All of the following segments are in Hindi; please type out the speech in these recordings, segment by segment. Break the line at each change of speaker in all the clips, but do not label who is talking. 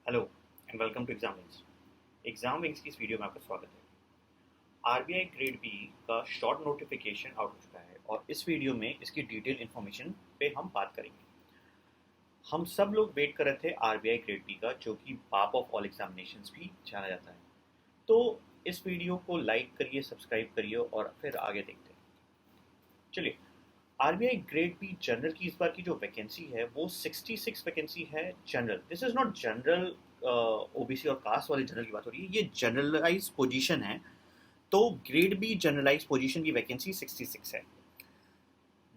Hello and welcome to exam wings. Exam wings की इस वीडियो में आपका स्वागत है। आरबीआई ग्रेड बी का शॉर्ट नोटिफिकेशन आउट हो चुका है और इस वीडियो में इसकी डिटेल इन्फॉर्मेशन पे हम बात करेंगे। हम सब लोग वेट कर रहे थे आरबीआई ग्रेड बी का, जो कि बाप ऑफ ऑल एग्जामिनेशंस भी जाना जाता है। तो इस वीडियो को लाइक करिए, सब्सक्राइब करिए और फिर आगे देखते हैं। चलिए, आरबीआई ग्रेड बी जनरल की इस बार की जो वैकेंसी है वो 66 वैकेंसी है general. This is not general OBC और कास्ट वाले जनरल की बात हो रही है, ये जनरलाइज पोजीशन है। तो ग्रेड बी जनरलाइज पोजीशन की वैकेंसी 66 है।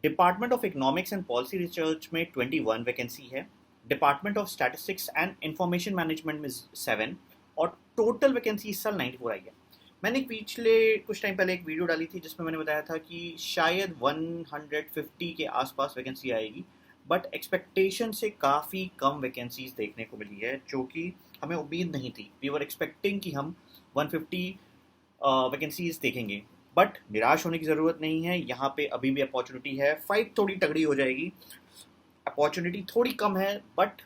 Department of economics and policy research में 21 वैकेंसी है। Department of statistics and information management में 7 और टोटल वैकेंसी इस साल 94 आई है। मैंने पिछले कुछ टाइम पहले एक वीडियो डाली थी जिसमें मैंने बताया था कि शायद 150 के आसपास वैकेंसी आएगी, बट एक्सपेक्टेशन से काफ़ी कम वैकेंसीज देखने को मिली है, जो कि हमें उम्मीद नहीं थी। वी वर एक्सपेक्टिंग कि हम 150 वैकेंसीज देखेंगे, बट निराश होने की ज़रूरत नहीं है। यहाँ पे अभी भी अपॉर्चुनिटी है, फाइट थोड़ी तगड़ी हो जाएगी। अपॉर्चुनिटी थोड़ी कम है बट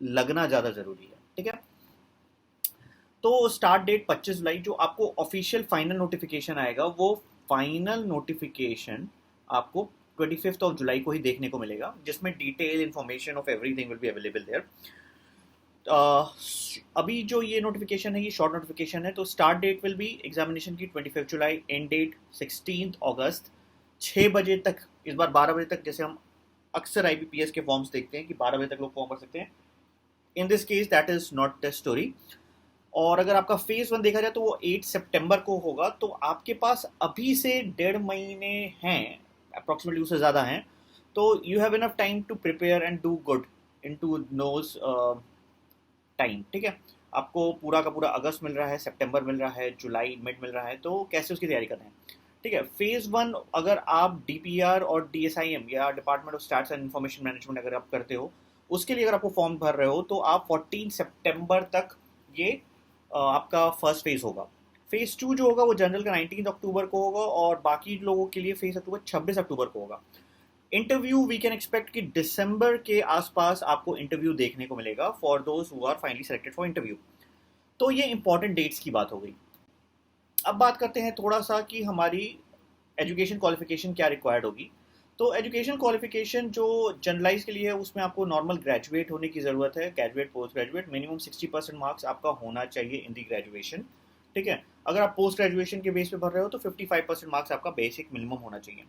लगना ज़्यादा ज़रूरी है, ठीक है। तो स्टार्ट डेट 25 जुलाई, जो आपको ऑफिशियल फाइनल नोटिफिकेशन आएगा वो फाइनल नोटिफिकेशन आपको 25th ऑफ जुलाई को ही देखने को मिलेगा, जिसमें detail information of everything will be available there. अभी जो ये नोटिफिकेशन है ये शॉर्ट नोटिफिकेशन है। तो start date will be examination की 25 जुलाई, एंड डेट 16 अगस्त 6 बजे तक। इस बार 12 बजे तक, जैसे हम अक्सर आईबीपीएस के फॉर्म्स देखते हैं कि 12 बजे तक लोग फॉर्म भर सकते हैं। In this case that is not the story. और अगर आपका फेज 1 देखा जाए तो वो 8 सितंबर को होगा। तो आपके पास अभी से 1.5 महीने हैं, अप्रोक्सीमेटली, उससे ज़्यादा हैं। तो you have enough time to prepare and do good in two नोज टाइम, ठीक है। आपको पूरा का पूरा अगस्त मिल रहा है, सितंबर मिल रहा है, जुलाई मिड मिल रहा है, तो कैसे उसकी तैयारी करना है, ठीक है। फेज 1 अगर आप डीपीआर और डीएसआईएम या department of stats and information management अगर आप करते हो, उसके लिए अगर आपको फॉर्म भर रहे हो तो आप 14 सितंबर तक ये आपका फर्स्ट फेज होगा। फेज 2 जो होगा वो जनरल का 19 अक्टूबर को होगा और बाकी लोगों के लिए फेज अक्टूबर 26 अक्टूबर को होगा। इंटरव्यू वी कैन एक्सपेक्ट कि दिसंबर के आसपास आपको इंटरव्यू देखने को मिलेगा for those who are finally selected for interview. तो ये इंपॉर्टेंट डेट्स की बात हो गई। अब बात करते हैं थोड़ा सा कि हमारी एजुकेशन क्वालिफिकेशन क्या रिक्वायर्ड होगी। तो एजुकेशन क्वालिफिकेशन जो जनरलाइज के लिए है उसमें आपको नॉर्मल ग्रेजुएट होने की ज़रूरत है, graduate post graduate, minimum 60% marks आपका होना चाहिए इन दी ग्रेजुएशन, ठीक है। अगर आप पोस्ट ग्रेजुएशन के बेस पे भर रहे हो तो 55% मार्क्स आपका बेसिक मिनिमम होना चाहिए।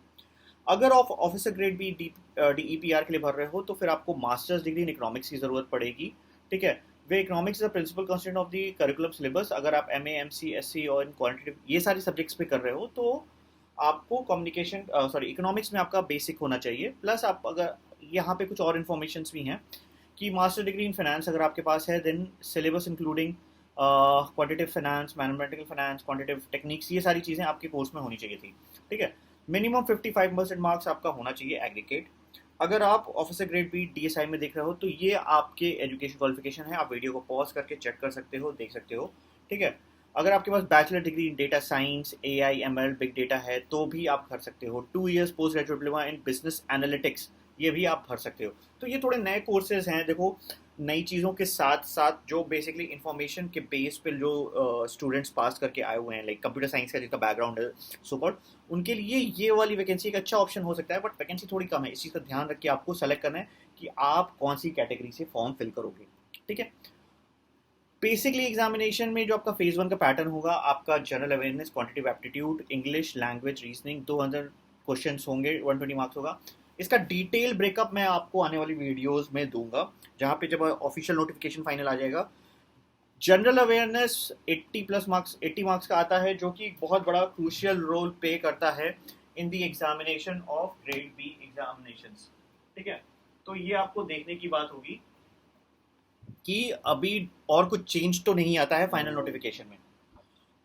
अगर आप ऑफिसर ग्रेड बी डीईपीआर के लिए भर रहे हो तो फिर आपको मास्टर्स डिग्री इन इकोनॉमिक्स की ज़रूरत पड़ेगी, ठीक है। Way economics is the principal constant of the curriculum syllabus. अगर आप M M C S C और इन क्वान्टिटेटिव ये सारे सब्जेक्ट्स पे कर रहे हो तो आपको कम्युनिकेशन सॉरी इकोनॉमिक्स में आपका बेसिक होना चाहिए। प्लस आप अगर यहाँ पे कुछ और इन्फॉर्मेशन भी हैं कि मास्टर डिग्री इन फाइनेंस अगर आपके पास है, then syllabus including quantitative finance, mathematical finance, quantitative techniques, ये सारी चीज़ें आपके कोर्स में होनी चाहिए थी, ठीक है। मिनिमम 55% मार्क्स आपका होना चाहिए एग्रीगेट। अगर आप ऑफिसर ग्रेड बी डीएसआई में देख रहे हो तो ये आपके एजुकेशन क्वालिफिकेशन है। आप वीडियो को पॉज करके चेक कर सकते हो, देख सकते हो, ठीक है। अगर आपके पास bachelor degree in data science, AI ML, big data है तो भी आप भर सकते हो। 2 years post graduate diploma in business analytics, ये भी आप भर सकते हो। तो ये थोड़े नए कोर्सेज हैं। देखो, नई चीज़ों के साथ साथ जो बेसिकली इंफॉर्मेशन के बेस पे जो स्टूडेंट्स पास करके आए हुए हैं, लाइक कंप्यूटर साइंस का जिनका बैकग्राउंड है सुपर, उनके लिए ये वाली वैकेंसी एक अच्छा ऑप्शन हो सकता है। बट वैकेंसी थोड़ी कम है, इस चीज़ का ध्यान रख के आपको सेलेक्ट करना है कि आप कौन सी कैटेगरी से फॉर्म फिल करोगे, ठीक है। बेसिकली एग्जामिनेशन में जो आपका फेज 1 का पैटर्न होगा, आपका general awareness, quantitative aptitude, English language, reasoning, 200 question होंगे, 120 मार्क्स होगा। इसका डिटेल ब्रेकअप मैं आपको आने वाली वीडियोस में दूंगा, जहाँ पे जब ऑफिशियल नोटिफिकेशन फाइनल आ जाएगा। General awareness 80 plus marks, 80 marks का आता है, जो कि एक बहुत बड़ा क्रूशियल रोल प्ले करता है in the examination of grade B examinations, ठीक है। तो ये आपको देखने की बात होगी कि अभी और कुछ चेंज तो नहीं आता है फाइनल नोटिफिकेशन में।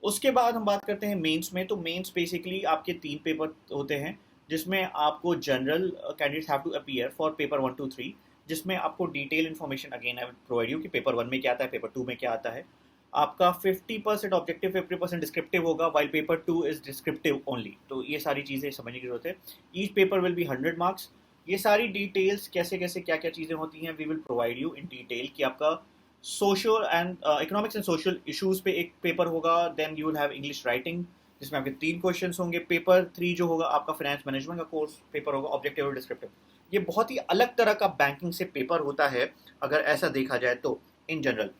उसके बाद हम बात करते हैं मेंस में। तो मेंस बेसिकली आपके 3 पेपर होते हैं, जिसमें आपको general candidates have to appear for paper 1 2 3, जिसमें आपको detail information again I will provide you कि पेपर 1 में क्या आता है, पेपर 2 में क्या आता है। आपका 50% ऑब्जेक्टिव, 50% डिस्क्रिप्टिव होगा, while paper 2 is descriptive only. तो ये सारी चीज़ें समझने की जरूरत है। Each paper will be 100 marks. ये सारी डिटेल्स कैसे कैसे क्या क्या चीज़ें होती हैं we will provide you in detail कि आपका social and economics and social issues पे एक पेपर होगा, then you will have English writing जिसमें आपके 3 क्वेश्चंस होंगे। पेपर 3 जो होगा आपका फाइनेंस मैनेजमेंट का कोर्स पेपर होगा, ऑब्जेक्टिव और डिस्क्रिप्टिव। ये बहुत ही अलग तरह का बैंकिंग से पेपर होता है अगर ऐसा देखा जाए तो in general.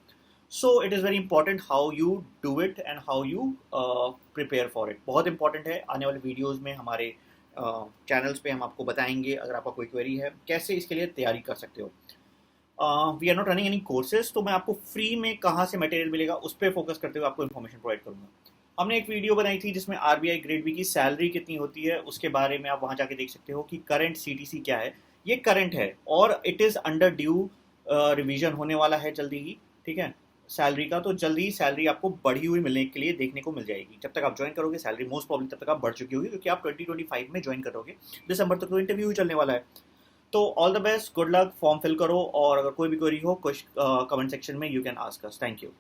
So it is very important how you do it and how you prepare for it. बहुत इंपॉर्टेंट है, आने वाले वीडियोज़ में हमारे चैनल्स पे हम आपको बताएंगे अगर आपका कोई क्वेरी है कैसे इसके लिए तैयारी कर सकते हो। We are not running any courses, तो मैं आपको फ्री में कहाँ से मटेरियल मिलेगा उस पर फोकस करते हुए आपको इन्फॉर्मेशन प्रोवाइड करूँगा। हमने एक वीडियो बनाई थी जिसमें आरबीआई ग्रेड बी की सैलरी कितनी होती है उसके बारे में आप वहाँ जाके देख सकते हो कि करंट सीटीसी क्या है। ये करंट है और it is under due revision होने वाला है जल्दी ही, ठीक है। सैलरी का तो जल्दी ही सैलरी आपको बढ़ी हुई मिलने के लिए देखने को मिल जाएगी। जब तक आप ज्वाइन करोगे सैलरी मोस्ट प्रॉब्लम तब तक आप बढ़ चुकी होगी क्योंकि आप 2025 में ज्वाइन करोगे। दिसंबर तक तो इंटरव्यू ही चलने वाला है। तो all the best, good luck, form fill करो और अगर कोई भी क्वेरी हो कुछ कमेंट सेक्शन में you can ask us. Thank you.